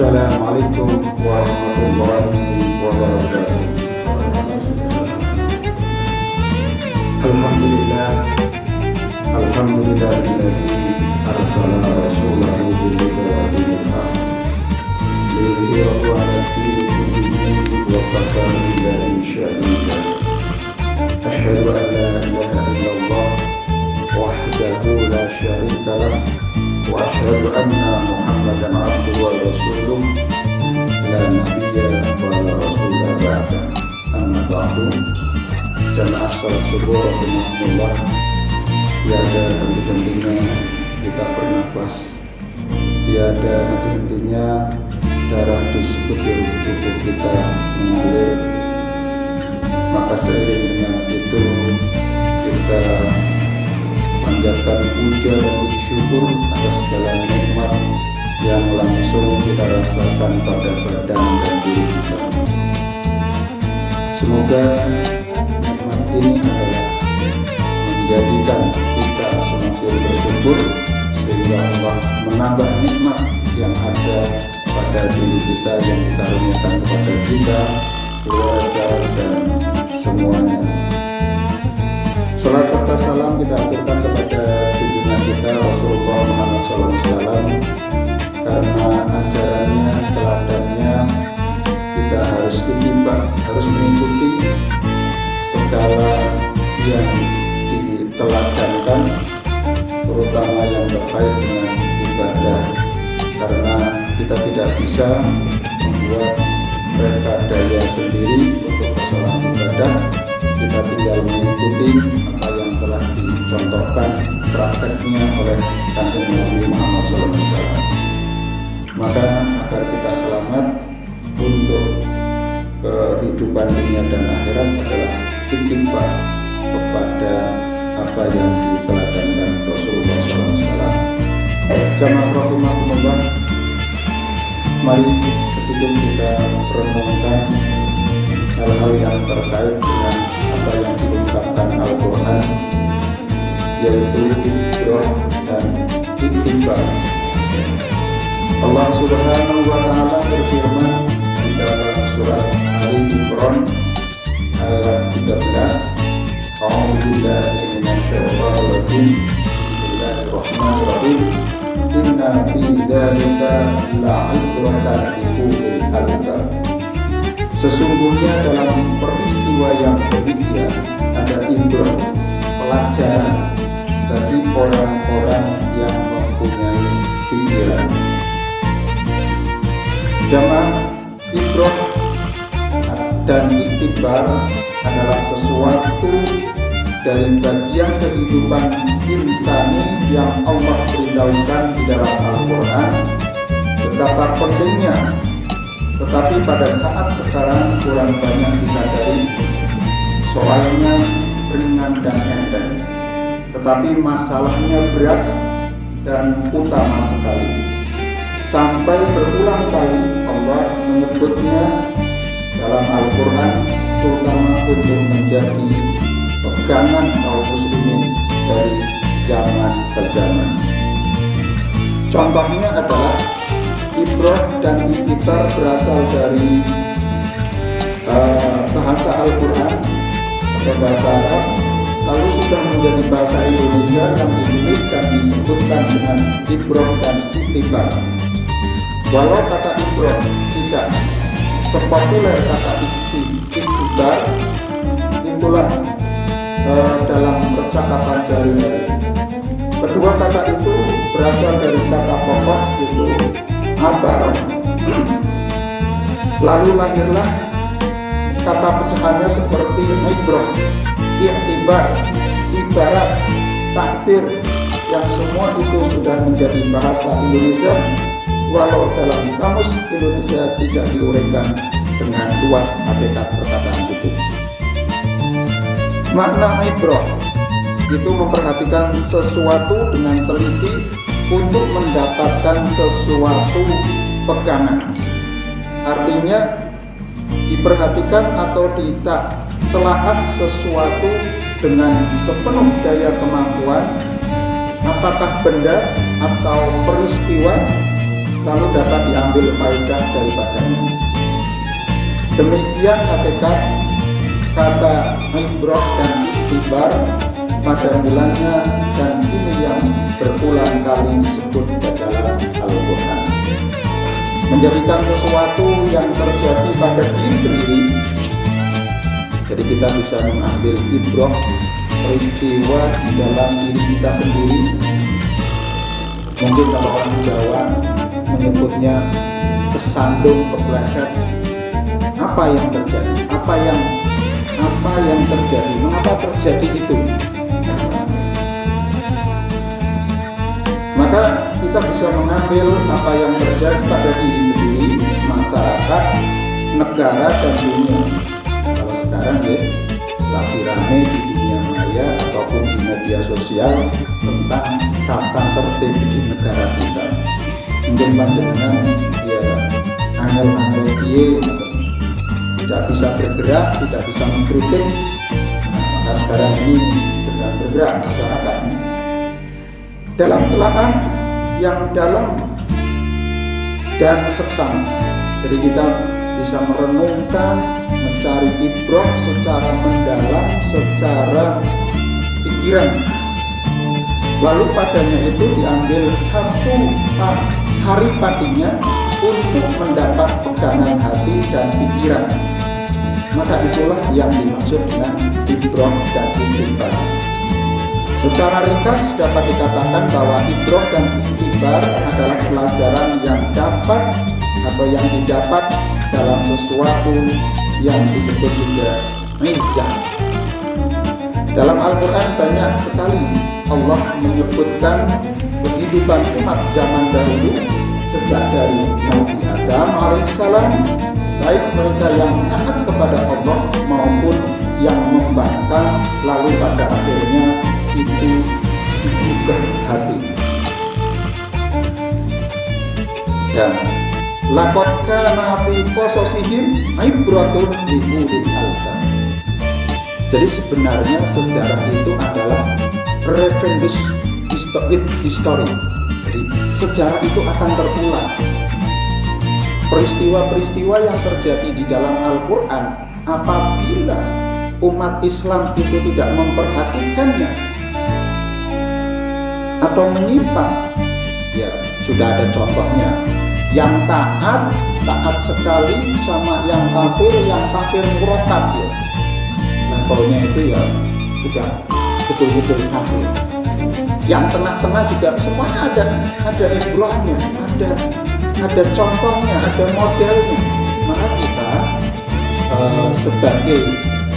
Assalamualaikum warahmatullahi wabarakatuh. Alhamdulillah, alhamdulillahilladzi arsala rasulahu bil huda wa dinil haq liyudhhirahu 'ala ad-dini kullihi wa kafa billahi shahida. Asyhadu an la ilaha illallah wahdahu la syarika lah wa asyhadu anna Muhammadan abduhu wa rasuluh la nabiyya wa la rasula ba'da. Amma ba'du. Jamaah salat subuh rahimahullah. Tiada henti-hentinya kita bernafas, tiada henti-hentinya darah di sekujur tubuh kita mengalir. Maka seiring dengan itu kita panjatkan puja dan puji syukur atas segala nikmat yang langsung kita rasakan pada badan dan diri kita. Semoga nikmat ini adalah menjadikan kita semakin bersyukur sehingga Allah menambah nikmat yang ada pada diri kita yang dikaruniakan kepada kita, keluarga dan semuanya. Salat serta salam kita aturkan kepada junjungan kita Rasulullah Muhammad SAW, karena ajarannya, teladannya kita harus itiba, harus mengikuti segala yang diteladankan, terutama yang terkait dengan ibadah, karena kita tidak bisa membuat rekayasa sendiri untuk persoalan ibadah. Kita tinggal mengikuti apa yang telah dicontohkan prakteknya oleh Kanjeng Nabi Muhammad SAW. Maka agar kita selamat untuk kehidupan dunia dan akhirat adalah ittiba kepada apa yang diteladankan Rasulullah SAW. Jamaah rahimahumullah, mari sedikit kita renungkan hal-hal yang terkait dengan apa yang diungkapkan Al-Quran, yaitu ibrah dan ittiba. Allah Subhanahu wa Ta'ala berfirman di dalam surat Al-Imran ayat 13, A'udzubillahi minasyaitonir rajim. Bismillahirrahmanirrahim. Inna fi dzalika la'ibratan liulil albab. Sesungguhnya dalam peristiwa yang demikian ada ibrah, pelajaran bagi orang-orang yang mempunyai pikiran. Jamaah, ibrah dan iktibar adalah sesuatu dari bagian kehidupan insani yang Allah beritahukan di dalam Al-Quran betapa pentingnya. Tetapi pada saat sekarang kurang banyak disadari. Soalnya ringan dan enteng, tetapi masalahnya berat dan utama sekali. Sampai berulang kali Allah menyebutnya dalam Al-Quran, terutama untuk menjadi pegangan kaum muslimin dari zaman ke zaman. Contohnya adalah ibrah dan iktibar berasal dari bahasa Al-Quran atau bahasa Arab, lalu sudah menjadi bahasa Indonesia yang ditulis dan disebutkan dengan ibrah dan iktibar. Walau kata ibrah tidak sepopuler kata iktibar, itulah dalam percakapan sehari-hari. Kedua kata itu berasal dari kata pokok, yaitu abar. Lalu lahirlah kata pecahannya seperti ibrah, iktibar, ibarat, takbir, yang semua itu sudah menjadi bahasa Indonesia, walau dalam kamus Indonesia tidak diuraikan dengan luas hakikat perkataan itu. Makna ibrah itu memperhatikan sesuatu dengan teliti untuk mendapatkan sesuatu pegangan. Artinya diperhatikan atau ditelaah sesuatu dengan sepenuh daya kemampuan, apakah benda atau peristiwa lalu dapat diambil faedah daripadanya. Demikian hakikat kata ibrah dan iktibar pada mulanya, dan ini yang berulang kali disebut dalam Al-Quran. Menjadikan sesuatu yang terjadi pada diri sendiri. Jadi kita bisa mengambil ibrah, peristiwa di dalam diri kita sendiri. Mungkin kalau orang Jawa menyebutnya kesandung, kepleset. Apa yang terjadi? Apa yang terjadi? Mengapa terjadi itu? Maka kita bisa mengambil apa yang terjadi pada diri sendiri, masyarakat, negara, dan dunia. Kalau sekarang ya lagi rame di dunia maya ataupun di media sosial tentang tata tertib di negara kita. Mungkin panjenengan ya angel-angel piye, tidak bisa bergerak, tidak bisa mengkritik. Maka sekarang ini sedang bergerak masyarakat dalam telaah yang dalam dan seksama. Jadi kita bisa merenungkan, mencari ibrah secara mendalam, secara pikiran. Lalu padanya itu diambil satu saripatinya untuk mendapat pegangan hati dan pikiran. Maka itulah yang dimaksud dengan ibrah dan iktibar. Secara ringkas dapat dikatakan bahwa ibrah dan iktibar adalah pelajaran yang dapat atau yang didapat dalam sesuatu yang disebut juga izah. Dalam Al-Quran banyak sekali Allah menyebutkan kehidupan umat zaman dahulu, sejak dari Nabi Adam alaihissalam, baik mereka yang taat kepada Allah maupun yang membangkang, lalu pada akhirnya itu digugah hati. Dan laqad kana fi qasasihim ibratun li ulil albab. Jadi sebenarnya sejarah itu adalah referendus history. Jadi sejarah itu akan terulang. Peristiwa-peristiwa yang terjadi di dalam Al-Quran, apabila umat Islam itu tidak memperhatikannya atau menyimpang, ya sudah ada contohnya. Yang taat sekali sama yang kafir murtad ya. Levelnya itu ya sudah betul-betul kafir. Yang tengah-tengah juga semuanya ada ibrahnya, ada contohnya, ada modelnya. Maka kita sebagai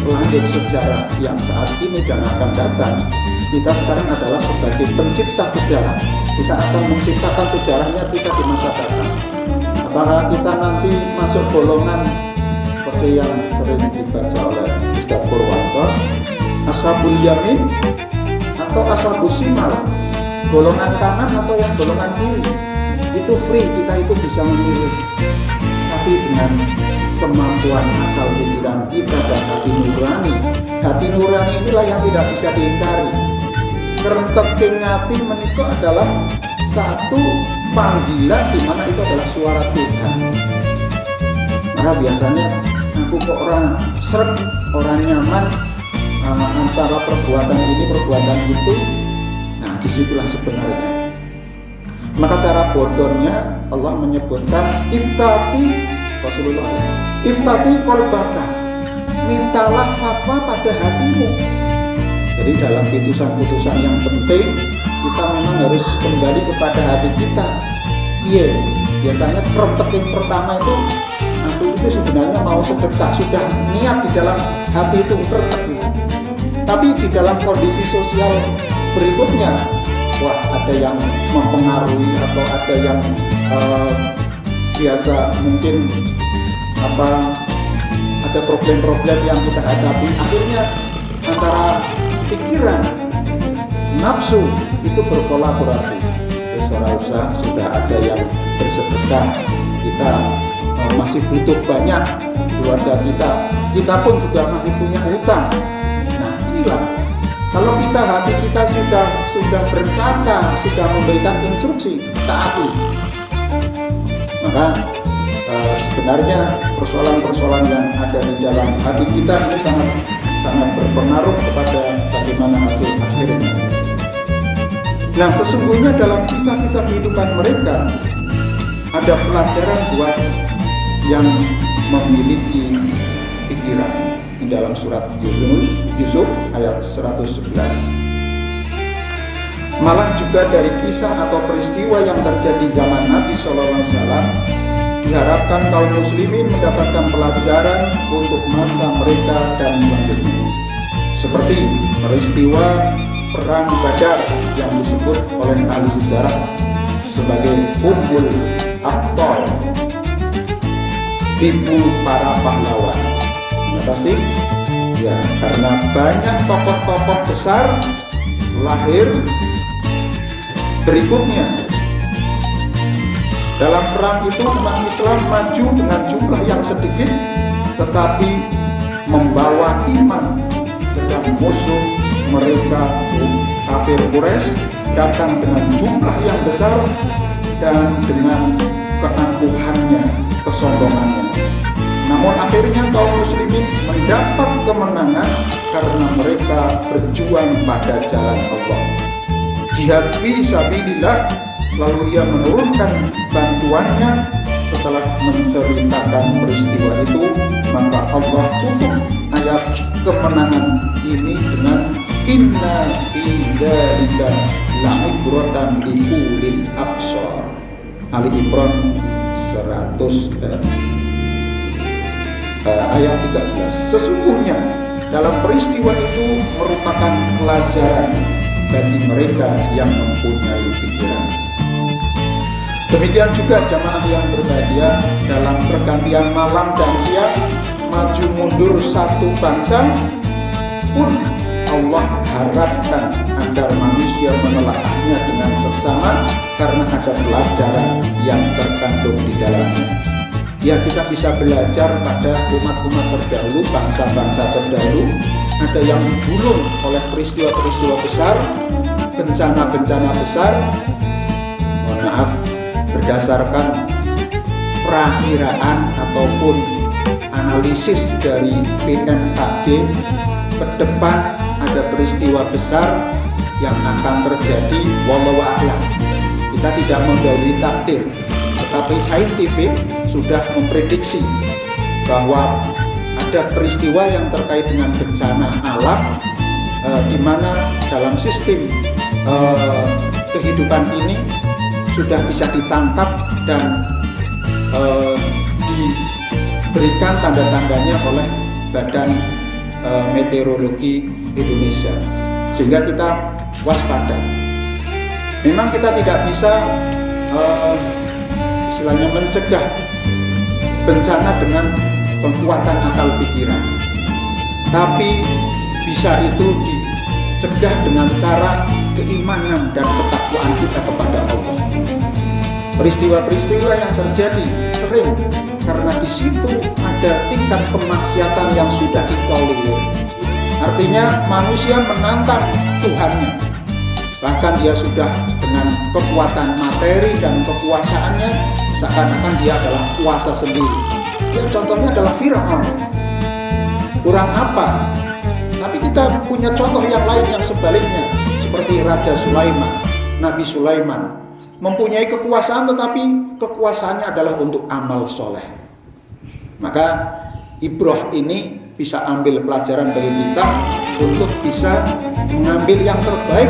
pelanjut sejarah yang saat ini dan akan datang, kita sekarang adalah sebagai pencipta sejarah. Kita akan menciptakan sejarahnya kita di masa datang. Apakah kita nanti masuk golongan seperti yang sering dibaca oleh Ustadz Purwanto, Ashabul Yamin atau Ashabus Shimal, golongan kanan atau yang golongan kiri? Itu free, kita itu bisa memilih. Tapi dengan kemampuan akal pikiran kita dan hati nurani inilah yang tidak bisa diingkari. Kerenteking hati menikah adalah satu panggilan di mana itu adalah suara Tuhan. Maka biasanya aku kok orang seret, orang nyaman antara perbuatan ini perbuatan itu. Nah disitulah sebenarnya. Maka cara bodohnya Allah menyebutkan iftati Rasulullah, iftati kolbaka, mintalah fatwa pada hatimu. Jadi dalam putusan-putusan yang penting kita memang harus kembali kepada hati kita. Iya, biasanya perteking pertama itu aku itu sebenarnya mau sedekah, sudah niat di dalam hati itu pertek. Tapi di dalam kondisi sosial berikutnya, wah ada yang mempengaruhi atau ada yang biasa mungkin ada problem-problem yang kita hadapi, akhirnya antara pikiran nafsu itu berkolaborasi. Usah sudah ada yang bersedekah, kita masih butuh banyak, keluarga kita pun juga masih punya hutang. Nah inilah, kalau kita hati kita sudah berkata, sudah memberikan instruksi, taati. Maka sebenarnya persoalan-persoalan yang ada di dalam hati kita ini sangat berpengaruh kepada bagaimana hasil akhirnya. Nah, sesungguhnya dalam kisah-kisah kehidupan mereka ada pelajaran buat yang memiliki pikiran. Di dalam surat Yusuf ayat 111. Malah juga dari kisah atau peristiwa yang terjadi zaman Nabi SAW, diharapkan kaum muslimin mendapatkan pelajaran untuk masa mereka dan selanjutnya. Seperti peristiwa Perang Badar yang disebut oleh ahli sejarah sebagai Ummul Abtal, ibu para pahlawan. Kenapa sih? Ya, karena banyak tokoh-tokoh besar lahir berikutnya. Dalam perang itu umat Islam maju dengan jumlah yang sedikit tetapi membawa iman, sedang musuh mereka kafir Quraisy datang dengan jumlah yang besar dan dengan keangkuhannya, kesombongannya. Namun akhirnya kaum muslimin mendapat kemenangan karena mereka berjuang pada jalan Allah. Jihad fi sabilillah, lalu ia menurunkan bantuannya. Setelah menceritakan peristiwa itu, maka Allah tutup ayat kemenangan ini dengan inna fi dzalika la'ibratan liulil absar. Ali Imran 100 ayat 13. Sesungguhnya dalam peristiwa itu merupakan pelajaran bagi mereka yang mempunyai pikiran. Demikian juga jamaah yang berbahagia, dalam pergantian malam dan siang, maju mundur satu bangsa pun Allah harapkan agar manusia menelaahnya dengan seksama karena ada pelajaran yang terkandung di dalamnya. Ya, kita bisa belajar pada umat-umat terdahulu, bangsa-bangsa terdahulu. Ada yang digulung oleh peristiwa-peristiwa besar, bencana-bencana besar. Mohon maaf, berdasarkan perakiraan ataupun analisis dari BMKG, ke depan ada peristiwa besar yang akan terjadi, wallahu a'lam. Kita tidak mendahului takdir, tetapi saintifik sudah memprediksi bahwa ada peristiwa yang terkait dengan bencana alam, di mana dalam sistem kehidupan ini sudah bisa ditangkap dan diberikan tanda-tandanya oleh Badan Meteorologi Indonesia, sehingga kita waspada. Memang kita tidak bisa istilahnya mencegah bencana dengan kekuatan akal pikiran, tapi bisa itu dicegah dengan cara keimanan dan ketakwaan kita kepada Allah. Peristiwa-peristiwa yang terjadi sering karena di situ ada tingkat kemaksiatan yang sudah ditolerir. Artinya manusia menantang Tuhannya, bahkan dia sudah dengan kekuatan materi dan kekuasaannya seakan-akan dia adalah kuasa sendiri. Ya, contohnya adalah Fir'aun. Kurang apa? Tapi kita punya contoh yang lain yang sebaliknya, seperti Raja Sulaiman, Nabi Sulaiman, mempunyai kekuasaan tetapi kekuasaannya adalah untuk amal soleh. Maka ibrah ini bisa ambil pelajaran bagi kita untuk bisa mengambil yang terbaik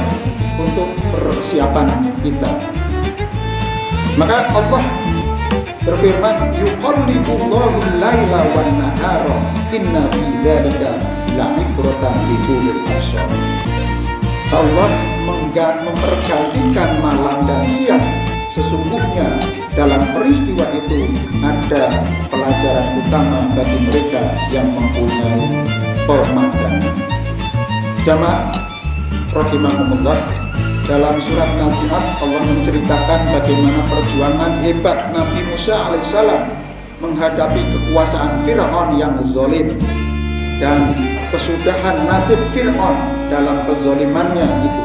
untuk persiapan kita. Maka Allah berfirman, yuqallibullahu al-laila wan-nahara inna fi dzalika la'ibratan liulil absar. Allah mempergantikan malam dan siang. Sesungguhnya dalam peristiwa itu ada pelajaran utama bagi mereka yang mempunyai pemandangan. Jamaah rahimahumullah, dalam surat Nazi'at Allah menceritakan bagaimana perjuangan hebat Nabi Musa alaihissalam menghadapi kekuasaan Fir'aun yang zalim dan kesudahan nasib Fir'aun dalam kezalimannya itu.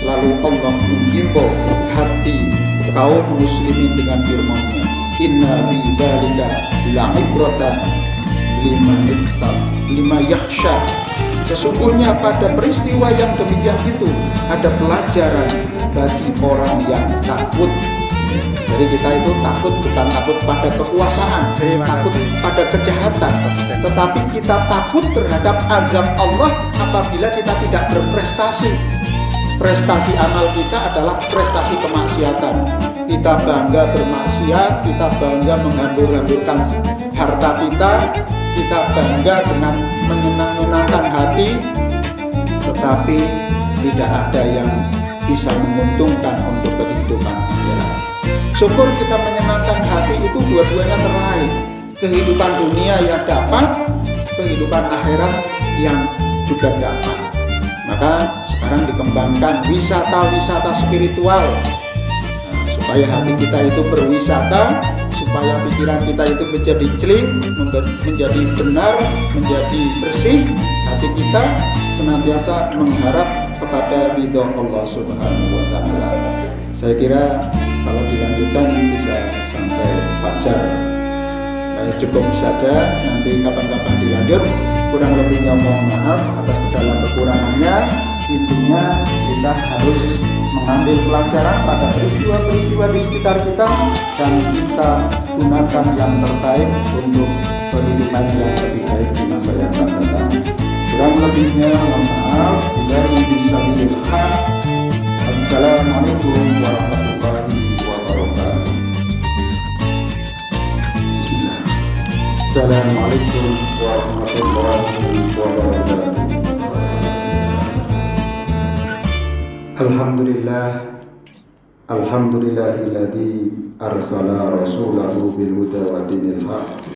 Lalu Allah menghimbau hati kaum muslimin dengan firman-Nya, Inna fi dzalika la'ibratan liman yakhsha. Sesungguhnya pada peristiwa yang demikian itu ada pelajaran bagi orang yang takut. Jadi kita itu takut bukan takut pada kekuasaan, takut pada kejahatan, tetapi kita takut terhadap azab Allah apabila kita tidak berprestasi. Prestasi amal kita adalah prestasi kemaksiatan. Kita bangga bermaksiat, kita bangga menghambur-hamburkan harta kita bangga dengan menyenangkan hati, tetapi tidak ada yang bisa menguntungkan untuk kehidupan akhirat. Syukur kita menyenangkan hati itu dua-duanya teraih. Kehidupan dunia yang dapat, kehidupan akhirat yang juga dapat. Maka sekarang dikembangkan wisata-wisata spiritual, supaya hati kita itu berwisata, supaya pikiran kita itu menjadi clean, menjadi benar, menjadi bersih. Hati kita senantiasa mengharap kepada ridho Allah Subhanahu wa Ta'ala. Saya kira kalau dilanjutkan bisa sampai fajar. Cukup saja, nanti kapan-kapan dilanjut. Kurang lebihnya mohon maaf atas segala kekurangannya. Intinya kita harus mengambil pelajaran pada peristiwa-peristiwa di sekitar kita dan kita gunakan yang terbaik untuk kehidupan yang lebih baik di masa yang akan datang. Kurang lebihnya mohon maaf. Billahi bisabilil haq. Assalamualaikum warahmatullahi wabarakatuh. Assalamualaikum warahmatullahi wabarakatuh. Alhamdulillahilladzi arsala rasulahu bil huda wa dinil haq